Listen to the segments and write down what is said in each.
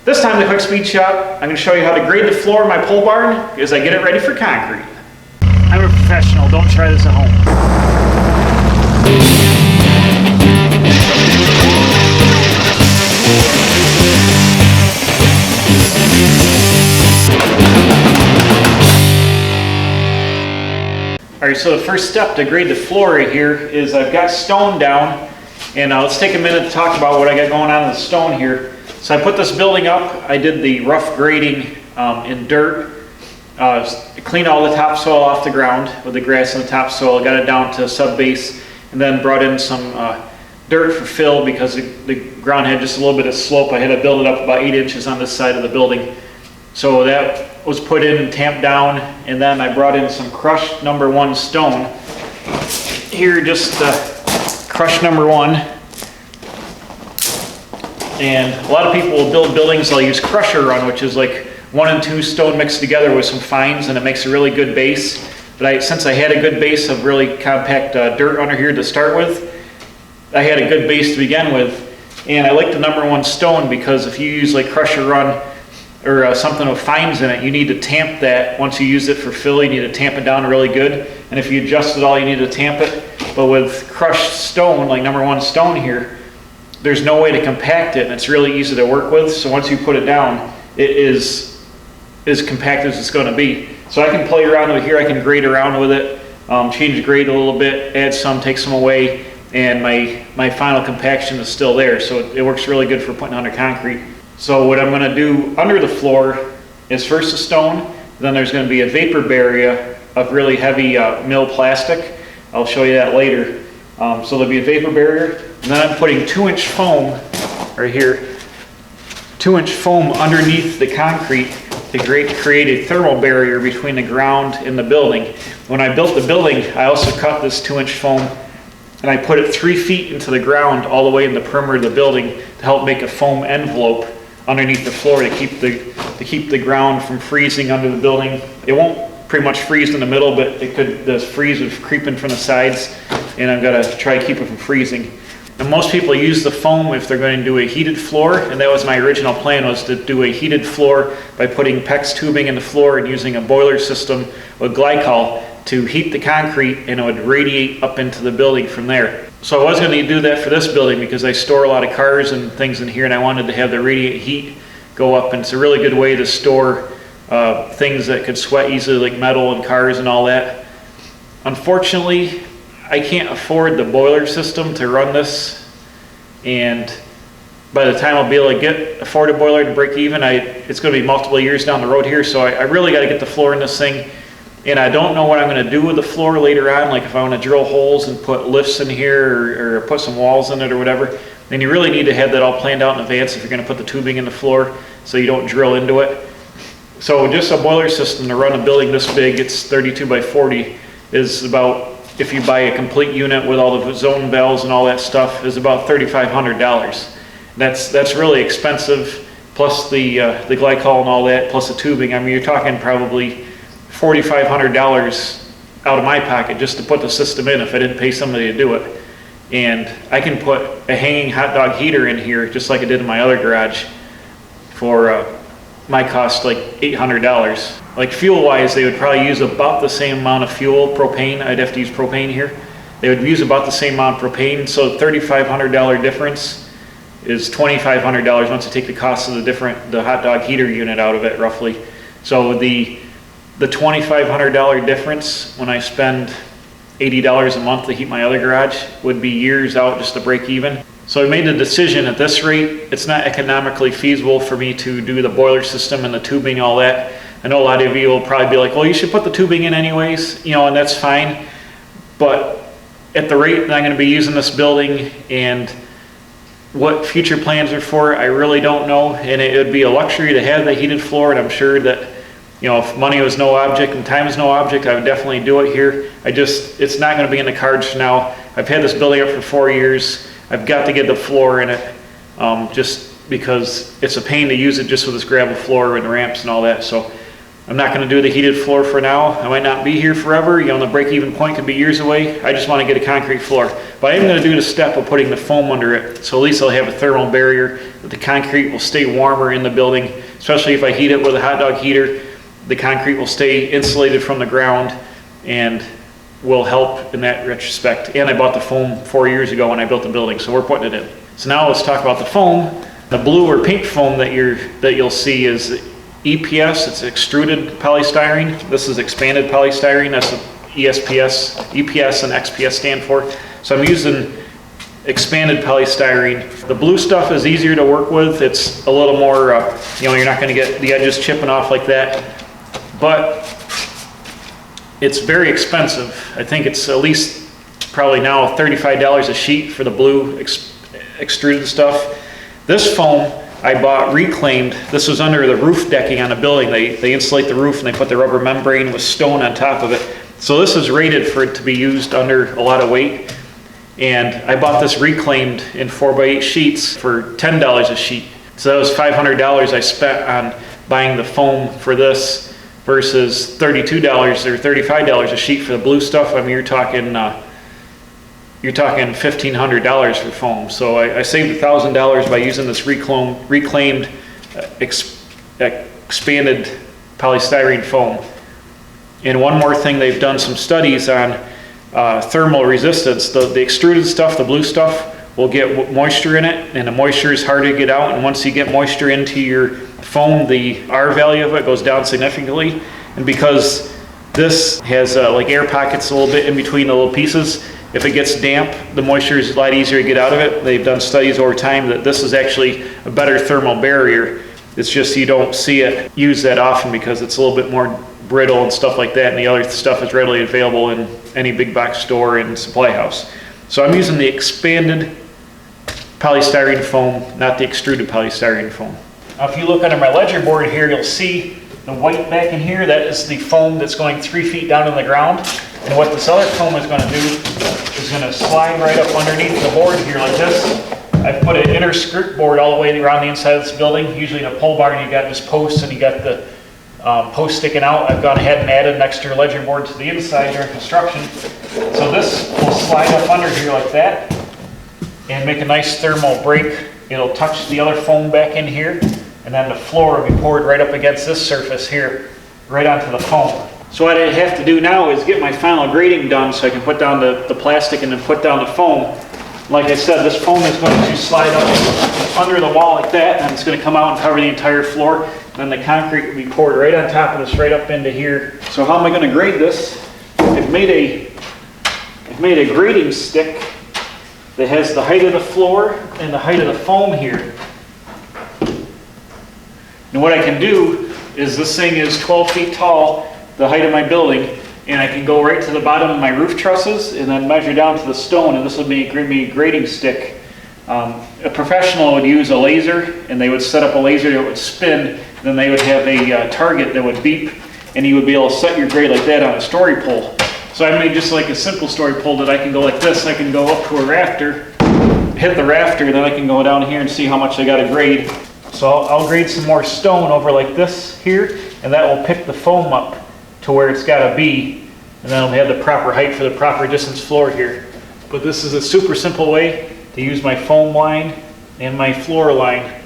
This time the quick speed shot, I'm going to show you how to grade the floor in my pole barn as I get it ready for concrete. I'm a professional, don't try this at home. Alright, so the first step to grade the floor right here is I've got stone down, and let's take a minute to talk about what I got going on in the stone here. So I put this building up, I did the rough grading in dirt, cleaned all the topsoil off the ground with the grass in the topsoil, got it down to sub-base, and then brought in some dirt for fill because the ground had just a little bit of slope. I had to build it up about 8 inches on this side of the building. So that was put in and tamped down, and then I brought in some crushed number 1 stone. Here, just crushed number 1. And a lot of people will build buildings, they'll use crusher run, which is like 1 and 2 stone mixed together with some fines, and it makes a really good base. But since I had a good base of really compact dirt under here to start with, I had a good base to begin with. And I like the number 1 stone because if you use like crusher run or something with fines in it, you need to tamp that. Once you use it for fill, you need to tamp it down really good. And if you adjust it all, you need to tamp it. But with crushed stone, like number 1 stone here, there's no way to compact it, and it's really easy to work with. So once you put it down, it is as compact as it's going to be. So I can play around with here, I can grade around with it, change the grade a little bit, add some, take some away, and my final compaction is still there. So it works really good for putting under concrete. So what I'm going to do under the floor is first a stone, then there's going to be a vapor barrier of really heavy mill plastic. I'll show you that later. So there'll be a vapor barrier, and then I'm putting 2-inch foam right here, 2-inch foam underneath the concrete to create a thermal barrier between the ground and the building. When I built the building, I also cut this 2-inch foam, and I put it 3 feet into the ground all the way in the perimeter of the building to help make a foam envelope underneath the floor to keep the ground from freezing under the building. It won't pretty much freeze in the middle, but the freeze would creep in from the sides, and I've got to try to keep it from freezing. And most people use the foam if they're going to do a heated floor, and that was my original plan, was to do a heated floor by putting PEX tubing in the floor and using a boiler system with glycol to heat the concrete, and it would radiate up into the building from there. So I was going to do that for this building because I store a lot of cars and things in here, and I wanted to have the radiant heat go up, and it's a really good way to store things that could sweat easily, like metal and cars and all that. Unfortunately, I can't afford the boiler system to run this, and by the time I'll be able to afford a boiler to break even, it's going to be multiple years down the road here, so I really got to get the floor in this thing. And I don't know what I'm going to do with the floor later on, like if I want to drill holes and put lifts in here or put some walls in it or whatever, then you really need to have that all planned out in advance if you're going to put the tubing in the floor so you don't drill into it. So just a boiler system to run a building this big, it's 32 by 40, is about, if you buy a complete unit with all the zone bells and all that stuff, is about $3,500. That's really expensive, plus the glycol and all that, plus the tubing. I mean, you're talking probably $4,500 out of my pocket just to put the system in if I didn't pay somebody to do it. And I can put a hanging hot dog heater in here just like I did in my other garage for my cost like $800. Like fuel wise, they would probably use about the same amount of fuel, propane. I'd have to use propane here. They would use about the same amount of propane, so $3,500 difference is $2,500 once you take the cost of the hot dog heater unit out of it roughly. So the $2,500 difference when I spend $80 a month to heat my other garage would be years out just to break even. So I made the decision at this rate, it's not economically feasible for me to do the boiler system and the tubing, all that. I know a lot of you will probably be like, well, you should put the tubing in anyways, and that's fine. But at the rate that I'm going to be using this building and what future plans are for, I really don't know. And it would be a luxury to have the heated floor, and I'm sure that if money was no object and time is no object, I would definitely do it here. It's not going to be in the cards now. I've had this building up for 4 years. I've got to get the floor in it, just because it's a pain to use it just with this gravel floor and ramps and all that. So I'm not going to do the heated floor for now. I might not be here forever. You know, the break-even point could be years away. I just want to get a concrete floor. But I am going to do the step of putting the foam under it, so at least I'll have a thermal barrier that the concrete will stay warmer in the building, especially if I heat it with a hot dog heater. The concrete will stay insulated from the ground and will help in that retrospect. And I bought the foam 4 years ago when I built the building, so we're putting it in. So now let's talk about the foam. The blue or pink foam that you'll see is EPS. It's extruded polystyrene. This is expanded polystyrene. That's what EPS and XPS stand for. So I'm using expanded polystyrene. The blue stuff is easier to work with. It's a little more, you're not going to get the edges chipping off like that. But it's very expensive. I think it's at least probably now $35 a sheet for the blue extruded stuff. This foam I bought reclaimed. This was under the roof decking on a building. They insulate the roof and they put the rubber membrane with stone on top of it. So this is rated for it to be used under a lot of weight. And I bought this reclaimed in 4x8 sheets for $10 a sheet. So that was $500 I spent on buying the foam for this versus $32 or $35 a sheet for the blue stuff. I mean, you're talking $1,500 for foam. So I saved $1,000 by using this reclaimed expanded polystyrene foam. And one more thing, they've done some studies on thermal resistance. The extruded stuff, the blue stuff, will get moisture in it, and the moisture is hard to get out. And once you get moisture into your foam, the R value of it goes down significantly. And because this has like air pockets a little bit in between the little pieces, if it gets damp, the moisture is a lot easier to get out of it. They've done studies over time that this is actually a better thermal barrier. It's just you don't see it used that often because it's a little bit more brittle and stuff like that, and the other stuff is readily available in any big box store and supply house. So I'm using the expanded polystyrene foam, not the extruded polystyrene foam. Now if you look under my ledger board here, you'll see the white back in here. That is the foam that's going 3 feet down in the ground. And what this other foam is going to do is going to slide right up underneath the board here like this. I've put an inner skirt board all the way around the inside of this building. Usually in a pole barn you got this post and you got the post sticking out. I've gone ahead and added an extra ledger board to the inside during construction. So this will slide up under here like that and make a nice thermal break. It'll touch the other foam back in here, and then the floor will be poured right up against this surface here, right onto the foam. So what I have to do now is get my final grading done so I can put down the plastic and then put down the foam. Like I said, this foam is going to slide up under the wall like that, and it's going to come out and cover the entire floor. And then the concrete will be poured right on top of this, right up into here. So how am I going to grade this? I've made a grading stick that has the height of the floor and the height of the foam here. And what I can do is, this thing is 12 feet tall, the height of my building, and I can go right to the bottom of my roof trusses and then measure down to the stone, and this will be a grading stick. A professional would use a laser, and they would set up a laser that would spin, and then they would have a target that would beep, and you would be able to set your grade like that on a story pole. So I made just like a simple story pole that I can go like this. I can go up to a rafter, hit the rafter, and then I can go down here and see how much I got to grade. So I'll grade some more stone over like this here, and that will pick the foam up to where it's got to be, and then I'll have the proper height for the proper distance floor here. But this is a super simple way to use my foam line and my floor line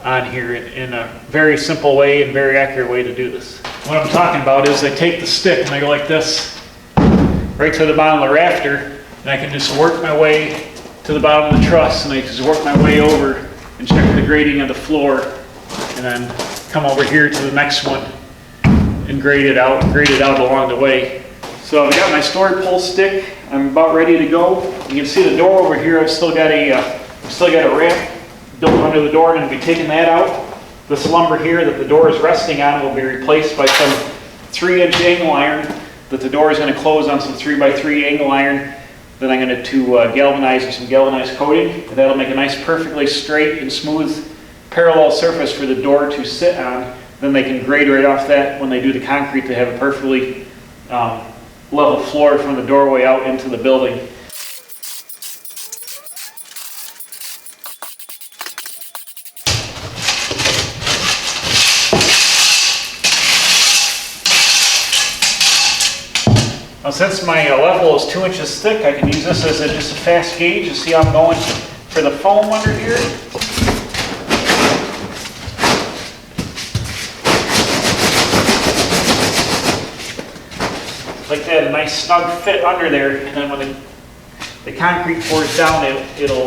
on here in a very simple way and very accurate way to do this. What I'm talking about is I take the stick and I go like this, right to the bottom of the rafter, and I can just work my way to the bottom of the truss, and I just work my way over and check the grading of the floor, and then come over here to the next one and grade it out along the way. So I've got my story pole stick. I'm about ready to go. You can see the door over here. I've still got a ramp built under the door, and I'll be taking that out. This lumber here that the door is resting on will be replaced by some 3-inch angle iron that the door is going to close on some 3x3 angle iron. Then I'm going to galvanize with some galvanized coating, and that'll make a nice perfectly straight and smooth parallel surface for the door to sit on. Then they can grade right off that when they do the concrete to have a perfectly level floor from the doorway out into the building. Now since my level is 2 inches thick, I can use this as just a fast gauge to see how I'm going for the foam under here. Like that, a nice snug fit under there, and then when the concrete pours down, it'll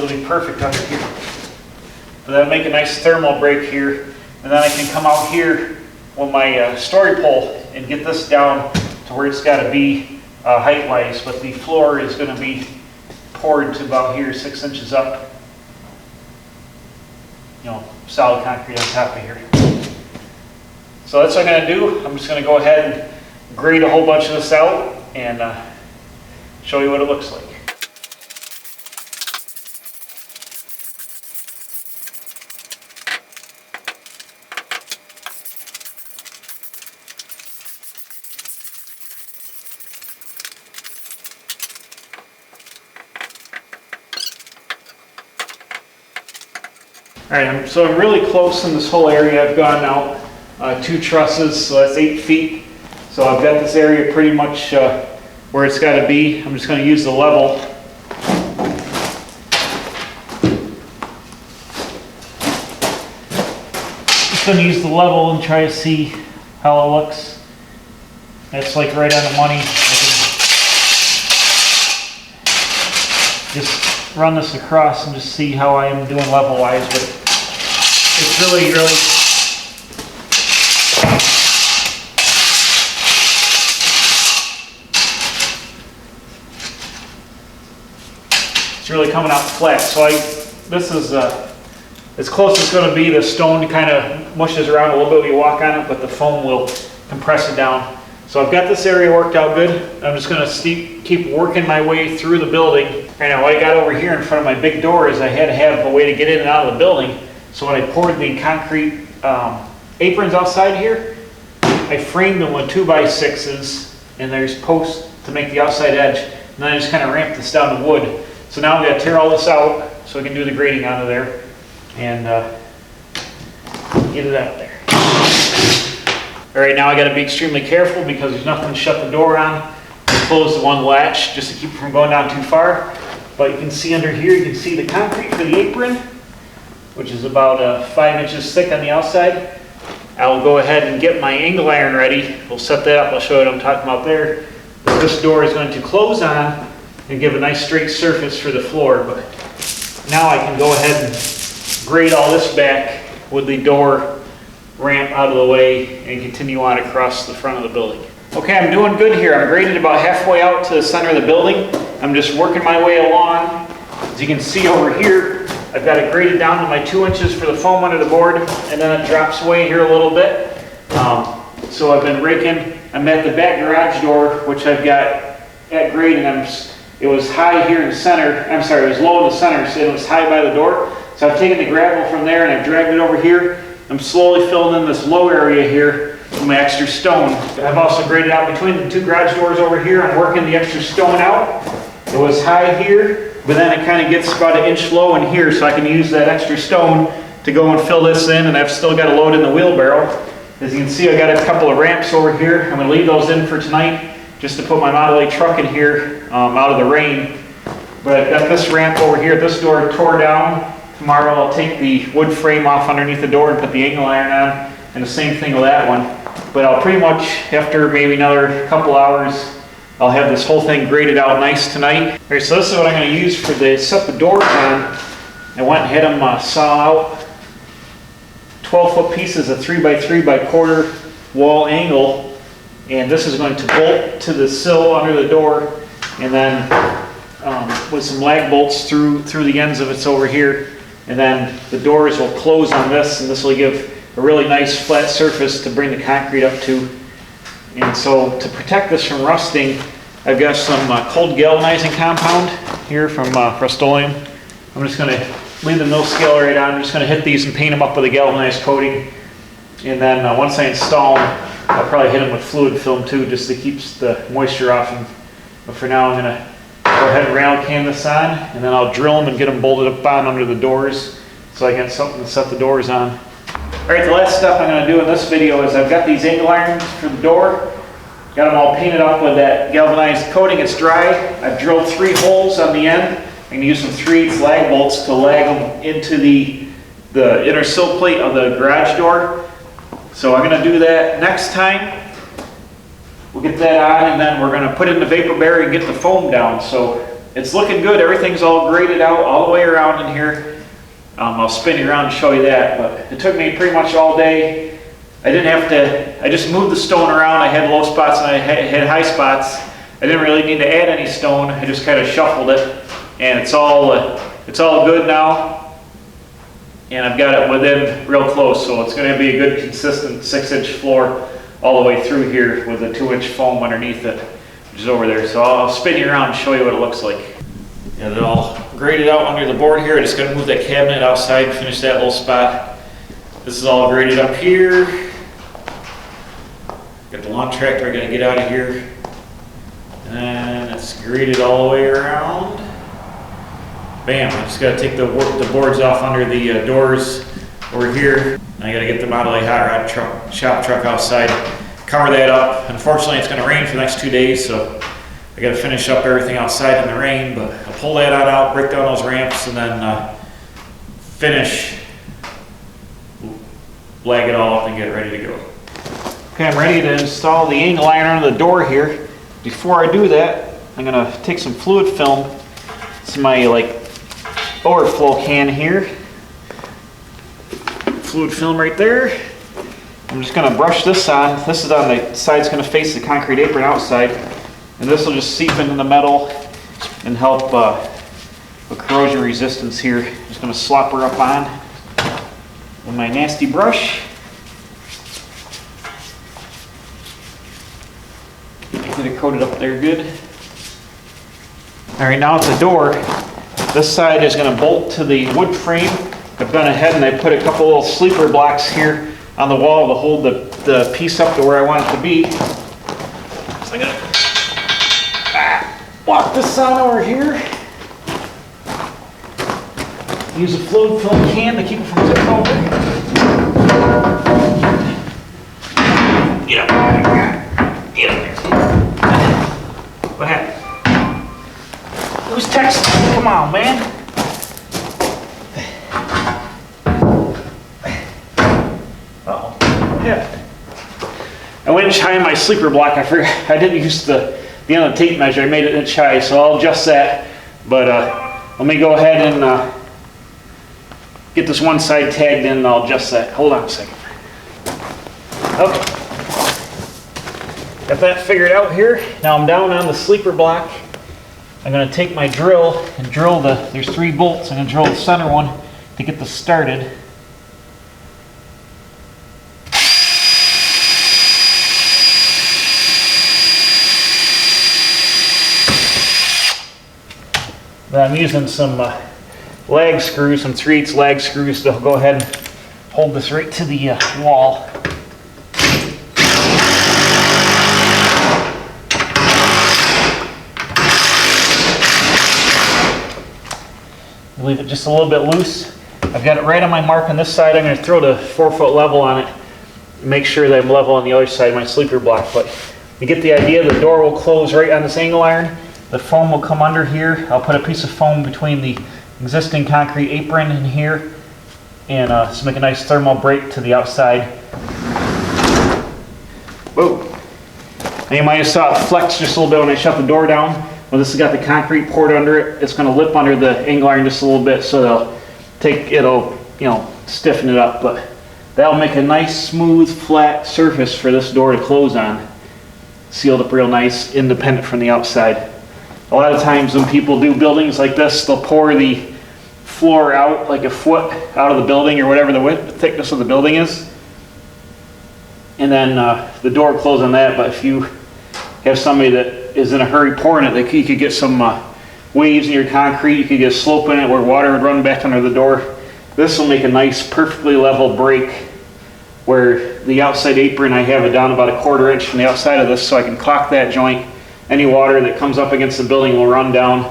be perfect under here. So that'll make a nice thermal break here, and then I can come out here with my story pole and get this down to where it's got to be height-wise, but the floor is going to be poured to about here, 6 inches up. You know, solid concrete on top of here. So that's what I'm going to do. I'm just going to go ahead and grade a whole bunch of this out and show you what it looks like. Alright, so I'm really close in this whole area. I've gone out 2 trusses, so that's 8 feet. So I've got this area pretty much where it's got to be. I'm just going to use the level. Just going to use the level and try to see how it looks. That's like right on the money. I can just run this across and just see how I am doing level-wise, but it's really coming out flat. So this is as close as it's going to be. The stone kind of mushes around a little bit when you walk on it, but the foam will compress it down. So I've got this area worked out good. I'm just going to keep working my way through the building. Right now, what I got over here in front of my big door is I had to have a way to get in and out of the building. So when I poured the concrete aprons outside here, I framed them with 2x6s, and there's posts to make the outside edge. And then I just kind of ramped this down to wood. So now I'm going to tear all this out so I can do the grading out of there and get it out there. All right, now I got to be extremely careful because there's nothing to shut the door on. I close the one latch just to keep it from going down too far. But you can see under here, you can see the concrete for the apron, which is about 5 inches thick on the outside. I'll go ahead and get my angle iron ready. We'll set that up. I'll show you what I'm talking about there. This door is going to close on and give a nice straight surface for the floor. But now I can go ahead and grade all this back with the door ramp out of the way and continue on across the front of the building. Okay, I'm doing good here. I'm graded about halfway out to the center of the building. I'm just working my way along. As you can see over here, I've got it graded down to my 2 inches for the foam under the board, and then it drops away here a little bit. So I've been raking. I'm at the back garage door, which I've got at grade, and it was high here in the center. I'm sorry, it was low in the center, so it was high by the door. So I've taken the gravel from there and I've dragged it over here. I'm slowly filling in this low area here with my extra stone. I've also graded out between the 2 garage doors over here. I'm working the extra stone out. It was high here, but then it kind of gets about 1 inch low in here, so I can use that extra stone to go and fill this in, and I've still got a load in the wheelbarrow. As you can see, I got a couple of ramps over here. I'm going to leave those in for tonight just to put my Model A truck in here out of the rain. But I've got this ramp over here. This door tore down. Tomorrow I'll take the wood frame off underneath the door and put the angle iron on, and the same thing with that one. But I'll pretty much, after maybe another couple hours, I'll have this whole thing graded out nice tonight. All right, so this is what I'm going to use for set the doors on. I went and had them saw out 12-foot pieces of 3x3x1/4 wall angle, and this is going to bolt to the sill under the door, and then with some lag bolts through the ends of it's over here, and then the doors will close on this, and this will give a really nice flat surface to bring the concrete up to. And so to protect this from rusting, I've got some cold galvanizing compound here from Rust-Oleum. I'm just going to leave the mill scale right on. I'm just going to hit these and paint them up with a galvanized coating. And then once I install them, I'll probably hit them with fluid film too, just to keep the moisture off them. But for now, I'm going to go ahead and rail can this on, and then I'll drill them and get them bolted up on under the doors so I get something to set the doors on. All right, the last step I'm going to do in this video is I've got these angle irons for the door, Got them all painted up with that galvanized coating. It's dry. I've drilled 3 holes on the end. I'm going to use some 3/8 lag bolts to lag them into the inner sill plate of the garage door. So I'm going to do that next time. We'll get that on, and then we're going to put in the vapor barrier and get the foam down. So it's looking good. Everything's all graded out all the way around in here. I'll spin you around and show you that, but it took me pretty much all day. I didn't have to, I just moved the stone around. I had low spots and I had high spots. I didn't really need to add any stone. I just kind of shuffled it, and it's all good now. And I've got it within real close, so it's going to be a good consistent 6-inch floor all the way through here with a 2-inch foam underneath it, which is over there. So I'll spin you around and show you what it looks like. Got it all graded out under the board here. I just got to move that cabinet outside and finish that little spot. This is all graded up here. Got the lawn tractor I got to get out of here. And it's graded all the way around. Bam, I just got to take the boards off under the doors over here. I got to get the Model A hot rod shop truck outside, cover that up. Unfortunately, it's going to rain for the next 2 days, so I got to finish up everything outside in the rain, but I'll pull that out, break down those ramps, and then finish, lag it all up and get ready to go. Okay, I'm ready to install the angle iron under the door here. Before I do that, I'm going to take some fluid film. It's my overflow can here. Fluid film right there. I'm just going to brush this on. This is on the side that's going to face the concrete apron outside. And this will just seep into the metal and help with corrosion resistance here. Just going to slop her up on with my nasty brush. Get it coated up there good. All right, now at the door, this side is going to bolt to the wood frame. I've gone ahead and I put a couple little sleeper blocks here on the wall to hold the piece up to where I want it to be. So I'm going to lock this on over here. Use a fluid film can to keep it from tipping over. Get up there. Get up there. What happened? Who's texting? Come on, man. I went inch high in my sleeper block. I forgot I didn't use the end of the tape measure. I made it inch high, so I'll adjust that. But let me go ahead and get this one side tagged in, and I'll adjust that. Hold on a second. Okay. Got that figured out here. Now I'm down on the sleeper block. I'm going to take my drill and drill there's 3 bolts. I'm going to drill the center one to get this started. Then I'm using some lag screws, some 3/8 lag screws to go ahead and hold this right to the wall. Leave it just a little bit loose. I've got it right on my mark on this side. I'm going to throw the 4-foot level on it. Make sure that I'm level on the other side of my sleeper block. But you get the idea. The door will close right on this angle iron. The foam will come under here. I'll put a piece of foam between the existing concrete apron and here, and just make a nice thermal break to the outside. Whoa. Now you might have saw it flex just a little bit when I shut the door down. Well, this has got the concrete poured under it. It's going to lip under the angle iron just a little bit, so it'll stiffen it up. But that'll make a nice, smooth, flat surface for this door to close on. Sealed up real nice, independent from the outside. A lot of times when people do buildings like this, they'll pour the floor out like a foot out of the building or whatever the thickness of the building is. And then the door will close on that. But if you have somebody that is in a hurry pouring it, you could get some waves in your concrete. You could get a slope in it where water would run back under the door. This will make a nice, perfectly level break where the outside apron, I have it down about 1/4 inch from the outside of this so I can caulk that joint. Any water that comes up against the building will run down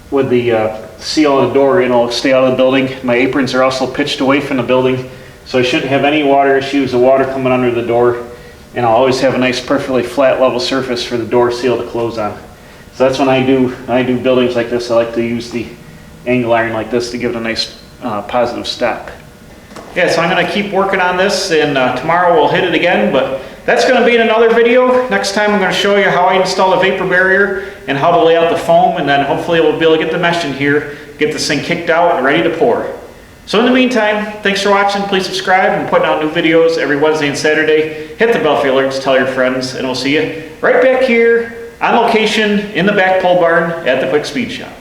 with the seal on the door, and it'll stay out of the building. My aprons are also pitched away from the building, so I shouldn't have any water issues of water coming under the door. and I'll always have a nice perfectly flat level surface for the door seal to close on. So that's when I do buildings like this, I like to use the angle iron like this to give it a nice positive stop. Yeah, so I'm going to keep working on this, and tomorrow we'll hit it again, but that's going to be in another video. Next time I'm going to show you how I install a vapor barrier and how to lay out the foam, and then hopefully we'll be able to get the mesh in here, get this thing kicked out and ready to pour. So in the meantime, thanks for watching. Please subscribe. I'm putting out new videos every Wednesday and Saturday. Hit the bell for alerts, tell your friends, and we'll see you right back here on location in the back pole barn at the Quick Speed Shop.